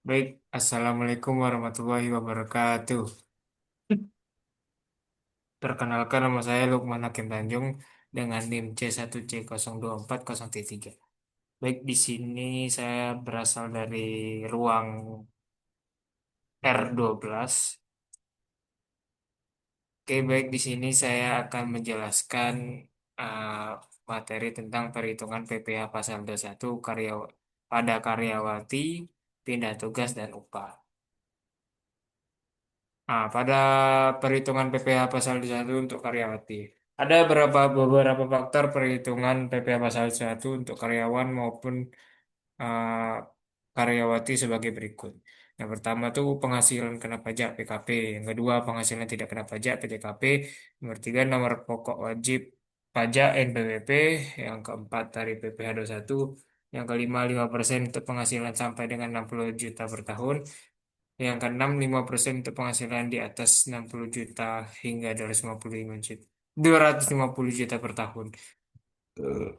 Baik, Assalamualaikum warahmatullahi wabarakatuh. Perkenalkan nama saya Lukman Hakim Tanjung dengan NIM C1C0240T3. Baik, di sini saya berasal dari ruang R12. Oke, baik, di sini saya akan menjelaskan uh, materi tentang perhitungan PPh pasal 21 pada karyawati, pindah tugas, dan upah. Pada perhitungan PPh pasal 1 untuk karyawati. Ada beberapa faktor perhitungan PPh pasal 1 untuk karyawan maupun eh, karyawati sebagai berikut. Yang pertama tuh penghasilan kena pajak PKP. Yang kedua penghasilan tidak kena pajak PTKP. Yang ketiga nomor pokok wajib pajak NPWP. Yang keempat tarif PPh 21. Yang kelima 5% untuk penghasilan sampai dengan 60 juta per tahun. Yang keenam, 5% untuk penghasilan di atas 60 juta hingga 250 juta per tahun. Eh,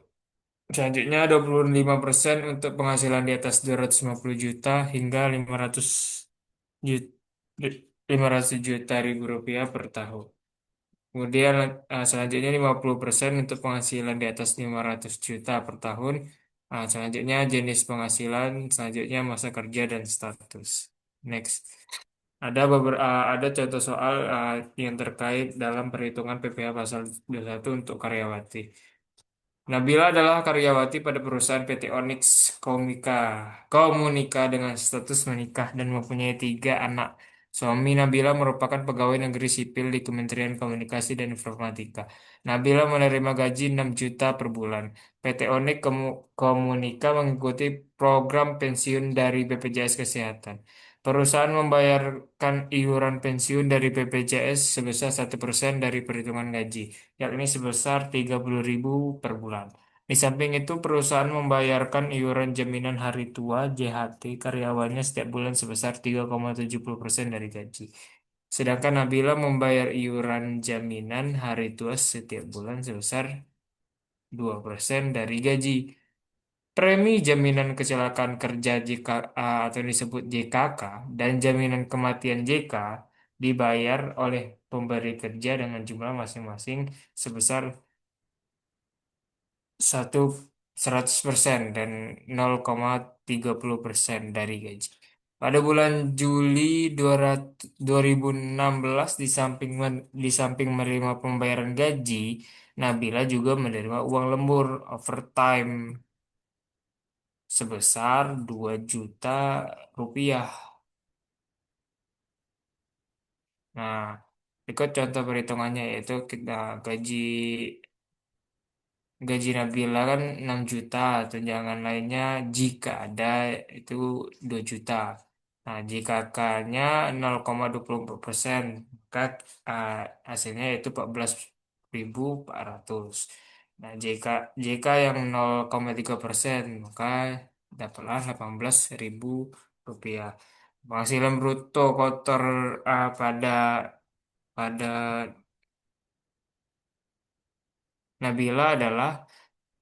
Selanjutnya, 25% untuk penghasilan di atas 250 juta hingga 500 juta ribu rupiah per tahun. Kemudian selanjutnya 50% untuk penghasilan di atas 500 juta per tahun. Selanjutnya jenis penghasilan, selanjutnya masa kerja dan status. Next. Ada contoh soal yang terkait dalam perhitungan PPh pasal 21 untuk karyawati. Nabila adalah karyawati pada perusahaan PT Onyx Komunika dengan status menikah dan mempunyai tiga anak. Suami Nabila merupakan pegawai negeri sipil di Kementerian Komunikasi dan Informatika. Nabila menerima gaji 6 juta per bulan. PT Onyx Komunika mengikuti program pensiun dari BPJS Kesehatan. Perusahaan membayarkan iuran pensiun dari BPJS sebesar 1% dari perhitungan gaji, yakni sebesar 30.000 per bulan. Di samping itu, perusahaan membayarkan iuran jaminan hari tua JHT karyawannya setiap bulan sebesar 3,70% dari gaji. Sedangkan Nabila membayar iuran jaminan hari tua setiap bulan sebesar 2% dari gaji. Premi jaminan kecelakaan kerja atau disebut JKK dan jaminan kematian JK dibayar oleh pemberi kerja dengan jumlah masing-masing sebesar satu 100% dan 0,30% dari gaji. Pada bulan Juli 2016 di samping menerima pembayaran gaji, Nabila juga menerima uang lembur overtime sebesar 2 juta rupiah. Nah, ikut contoh perhitungannya yaitu kita gaji gaji Nabila kan 6 juta, tunjangan lainnya jika ada itu 2 juta. Nah, jika K-nya 0,24%, maka ah, hasilnya itu 14.400. Nah, jika yang 0,3%, maka dapatlah 18.000 rupiah. Penghasilan bruto kotor pada pada Nabila adalah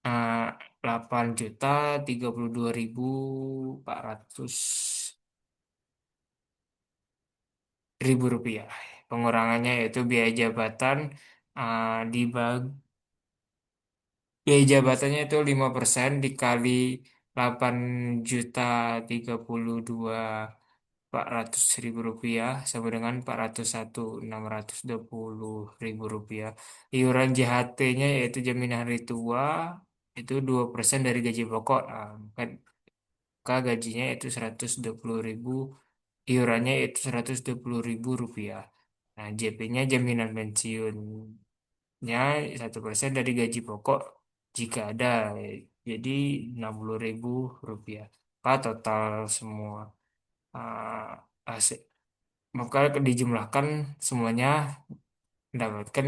eh, 8.032.400 ribu rupiah. Pengurangannya yaitu biaya jabatan eh, dibagi biaya jabatannya itu 5% dikali 8.032.400 ribu rupiah sama dengan 401.620 ribu rupiah. Iuran JHT-nya yaitu jaminan hari tua itu 2% dari gaji pokok. Maka gajinya itu 120.000, iurannya itu 120.000 rupiah. Nah, JP-nya jaminan pensiunnya 1% dari gaji pokok jika ada, jadi 60.000 rupiah. Maka total semua hasil, maka dijumlahkan semuanya mendapatkan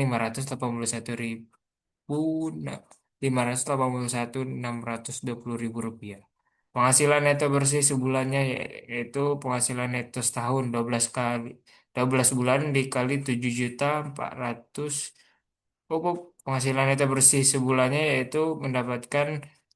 581.620.000 rupiah. Penghasilan neto bersih sebulannya yaitu penghasilan neto setahun 12 bulan dikali 7.400. Penghasilan neto bersih sebulannya yaitu mendapatkan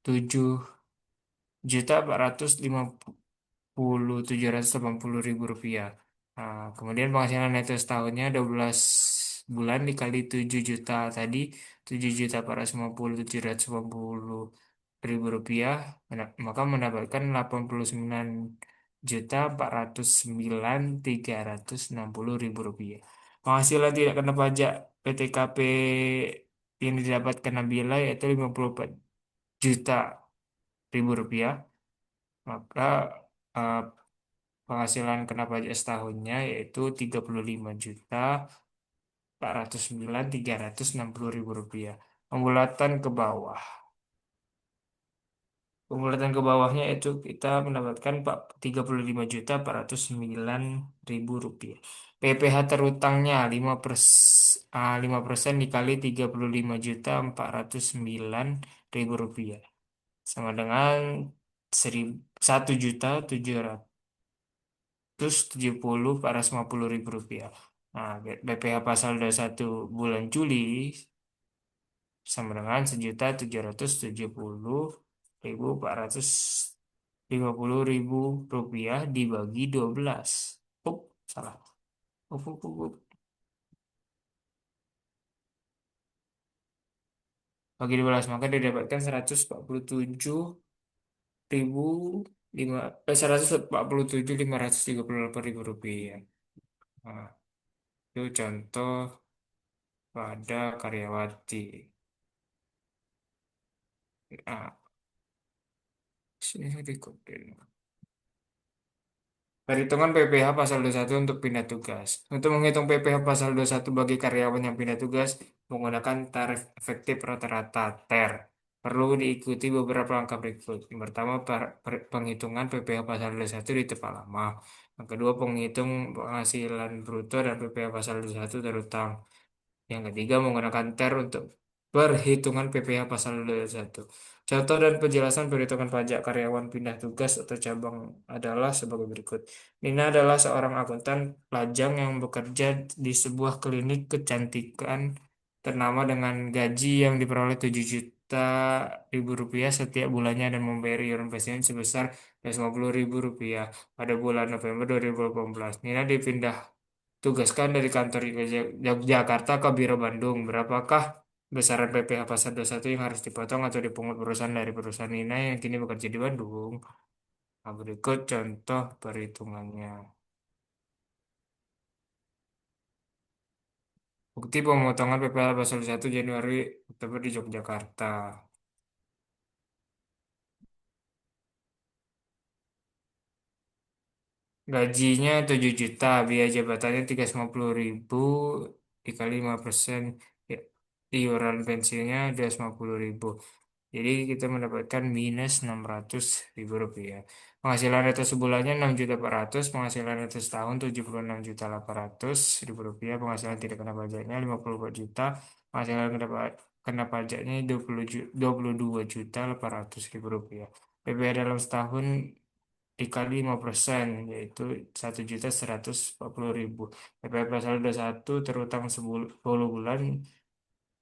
7.450.000 Rp27.880.000. Nah, kemudian penghasilan neto setahunnya 12 bulan dikali 7 juta tadi, 7.457.880.000 rupiah, maka mendapatkan 89.360.000 rupiah. Penghasilan tidak kena pajak PTKP yang didapatkan Nabila yaitu 54 juta rupiah, maka eh, penghasilan kena pajak setahunnya yaitu 35.409.360.000 rupiah. Pembulatan ke bawah. Pembulatan ke bawahnya itu kita mendapatkan 35.409.000 rupiah. PPh terutangnya 5% dikali 35.409.000 rupiah. Sama dengan 1.770.450.000 rupiah. Nah, BPH pasal 21 bulan Juli sama dengan 1.770.450.000 rupiah dibagi 12. Up, salah. Up. Bagi 12 maka didapatkan 147.538.000 rupiah. Nah, itu contoh pada karyawati. Nah, sini dikoden. Perhitungan PPh pasal 21 untuk pindah tugas. Untuk menghitung PPh pasal 21 bagi karyawan yang pindah tugas menggunakan tarif efektif rata-rata TER. Perlu diikuti beberapa langkah berikut. Yang pertama, penghitungan PPh pasal 21 di tempat lama. Yang kedua, penghitung penghasilan bruto dan PPh pasal 21 terutang. Yang ketiga, menggunakan TER untuk perhitungan PPh pasal 21. Contoh dan penjelasan perhitungan pajak karyawan pindah tugas atau cabang adalah sebagai berikut. Nina adalah seorang akuntan lajang yang bekerja di sebuah klinik kecantikan ternama dengan gaji yang diperoleh 7 juta rupiah setiap bulannya dan membayar iuran pensiun sebesar 150.000 rupiah pada bulan November 2018. Nina dipindah tugaskan dari kantor Yogyakarta ke Biro Bandung. Berapakah besaran PPh pasar 21 yang harus dipotong atau dipungut perusahaan dari perusahaan ini yang kini bekerja di Bandung? Nah, berikut contoh perhitungannya. Bukti pemotongan PPh pasar 1 Januari Oktober di Yogyakarta. Gajinya 7 juta, biaya jabatannya 350.000 dikali 5%. Ya, iuran pensiunnya 250.000. Jadi kita mendapatkan minus 600.000 rupiah. Penghasilan neto sebulannya 6.400.000, penghasilan neto setahun 76.800.000 rupiah, penghasilan tidak kena pajaknya 54 juta, penghasilan kena pajaknya 22.800.000 rupiah. PPh dalam setahun dikali 5% yaitu 1.140.000. PPh pasal 21 terutang 10 bulan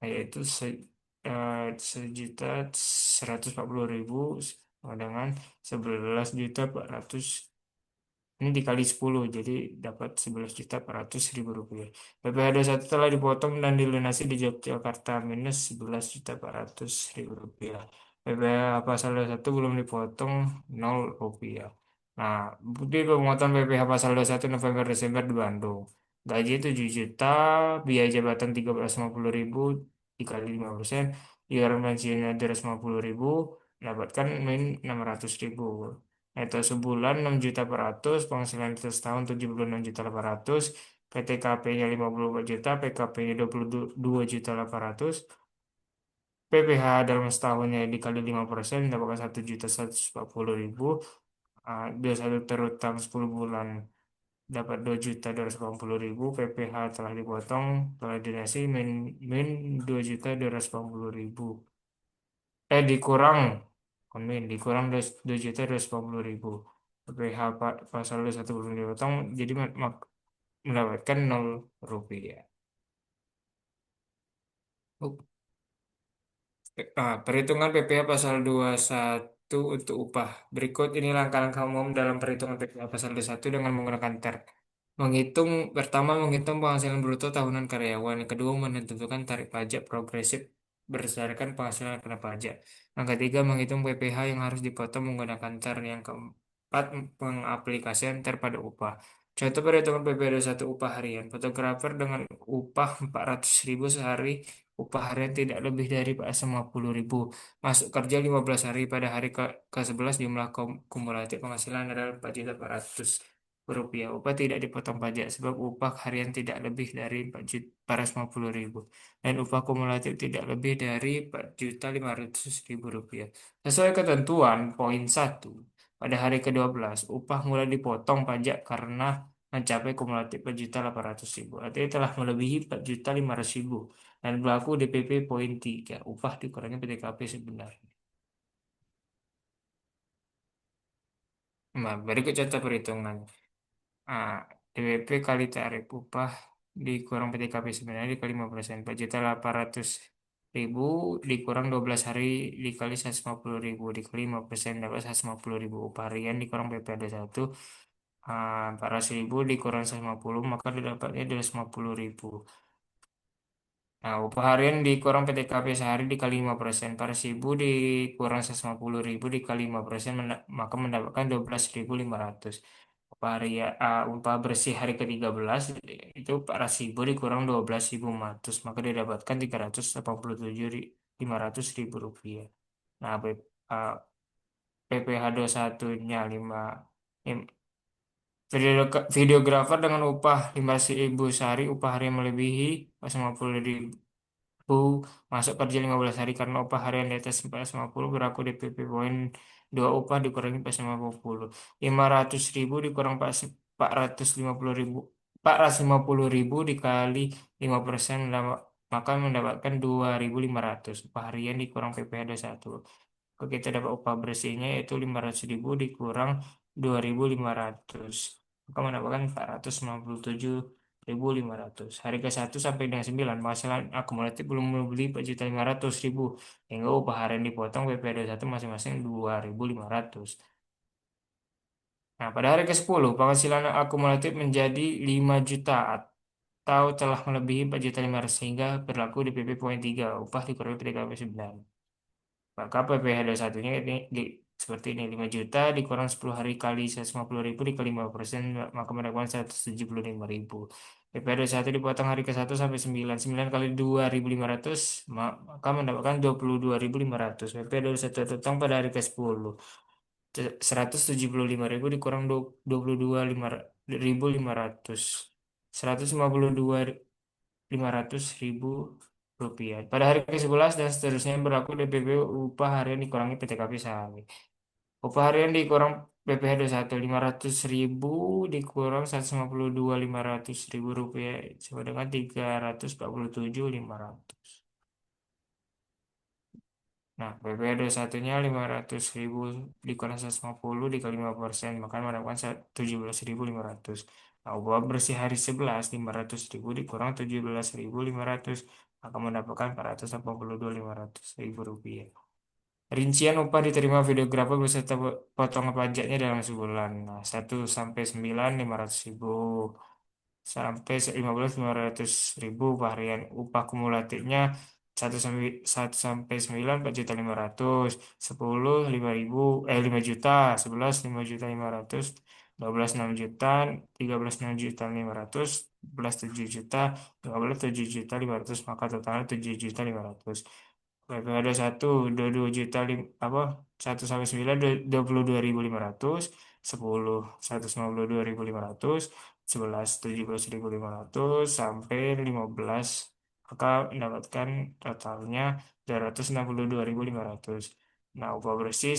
yaitu 1.140.000 sama dengan 11.400. Ini dikali 10 jadi dapat 11.400.000 rupiah. PPh satu telah dipotong dan dilunasi di Yogyakarta minus 11.400.000 rupiah. PPh pasal 21 belum dipotong 0 rupiah. Nah, bukti pemotongan PPh pasal 21 November Desember di Bandung. Gaji 7 juta, biaya jabatan 1350.000 dikali 5%, iuran pensiunnya 250.000, dapatkan min 600.000. Neto sebulan 6.400.000, penghasilan neto setahun 76.800.000, PTKP-nya 54 juta, PKP-nya 22.800.000, PPh dalam setahunnya dikali 5% mendapatkan 1.140.000, 21 terutang 10 bulan dapat 2.280.000, PPh telah dipotong, telah dinasi min 2.280.000. Dikurang, konmin, dikurang 2.280.000. PPh pasal 21 belum dipotong, jadi mendapatkan 0 rupiah. Perhitungan PPh pasal 21 untuk upah. Berikut ini langkah-langkah umum dalam perhitungan PPh pasal 21 dengan menggunakan TER. Menghitung Pertama, menghitung penghasilan bruto tahunan karyawan. Yang kedua, menentukan tarif pajak progresif berdasarkan penghasilan kena pajak. Yang ketiga, menghitung PPh yang harus dipotong menggunakan TER. Yang keempat, pengaplikasian TER pada upah. Contoh perhitungan PPh satu upah harian. Fotografer dengan upah 400.000 sehari, upah harian tidak lebih dari 50.000. Masuk kerja 15 hari, pada hari ke-11 jumlah kumulatif penghasilan adalah 4.400 rupiah. Upah tidak dipotong pajak sebab upah harian tidak lebih dari 450.000 dan upah kumulatif tidak lebih dari 4.500.000 rupiah. Sesuai ketentuan poin 1, pada hari ke-12 upah mulai dipotong pajak karena mencapai kumulatif 4.800.000. Artinya telah melebihi 4.500.000 dan berlaku DPP poin 3, upah dikurangi PTKP sebenarnya. Nah, berikut contoh perhitungan. Ah, DWP kali tarif upah dikurang PTKP sebenarnya dikali 5%. 4.800.000 dikurang 12 hari dikali 150.000 dikali 5% dapat 150.000. Upah harian dikurang PP ada 1. 400.000 dikurang 150 maka didapatnya 250.000. Nah, upah harian dikurang PTKP sehari dikali 5%. 400.000 dikurang 150.000 dikali 5%, maka mendapatkan 12.500. Upah bersih hari ke-13 itu 400.000 dikurang 12.500, maka didapatkan 387.500.000 rupiah. Nah, uh, PPh 21-nya 5. Videografer dengan upah 15.000 sehari, upah harian melebihi 50.000, masuk kerja 15 hari karena upah harian di atas 450 berlaku DPP poin 2, upah dikurangi 450. 500.000 dikurang 450.000, 450.000 dikali 5% maka mendapatkan 2.500. Upah harian dikurang PPh 1. Kalau kita dapat upah bersihnya yaitu 500.000 dikurang 2.500, maka mendapatkan 497.500. Hari ke-1 sampai dengan 9 penghasilan akumulatif belum membeli 4.500.000 hingga upah harian dipotong PP21 masing-masing 2.500. Nah, pada hari ke-10 penghasilan akumulatif menjadi 5 juta atau telah melebihi 4.500.000 sehingga berlaku di PP poin 3, upah dikurangi PDKP 9. Maka PPh 21-nya seperti ini, 5 juta dikurang 10 hari kali 150.000 dikali 5%, maka mendapatkan 175.000. PPh 21 dipotong hari ke-1 sampai 9. 9 kali 2.500 maka mendapatkan 22.500. PPh 21 tertang pada hari ke-10. 175.000 dikurang 22.500. 152.500.000 rupiah. Pada hari ke-11 dan seterusnya berlaku DPP upah harian dikurangi PTKP sehari. Upah harian dikurang PPh 21, 500.000 dikurang 152.500.000 rupiah sama dengan 347.500. Nah, PPh 21-nya 500.000 dikurang 150 dikali 5%, maka mendapatkan 17.500. Nah, upah bersih hari 11, 500.000 dikurang 17.500, maka mendapatkan 482.500.000 rupiah. Rincian upah diterima videografer beserta potongan pajaknya dalam sebulan. Nah, 1 sampai 9, 500.000 sampai 15.500.000 harian. Upah kumulatifnya 1 sampai 9 4.500.000, 10 5.000, 5 juta, 11 5.500.000, 12 6 juta, 13 6.500.000, 14 7 juta, 15 7.500.000, maka totalnya 7.500.000. PPh 1 22 juta apa 1 sampai 9 22.500, 10 152.500, 11 17.500 sampai 15, maka mendapatkan totalnya 262.500. Nah, upah bersih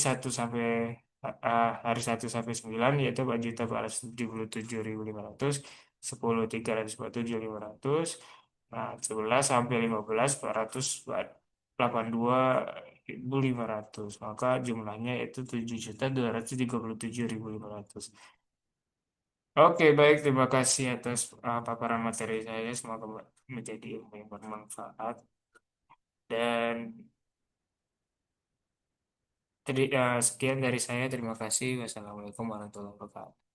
hari 1 sampai 9 yaitu 4.477.500, 10 347.500. Nah, 11 sampai 15 482.500, maka jumlahnya yaitu 7.237.500. Oke, baik. Terima kasih atas paparan materi saya. Semoga menjadi ilmu yang bermanfaat. Dan Sekian dari saya. Terima kasih. Wassalamualaikum warahmatullahi wabarakatuh.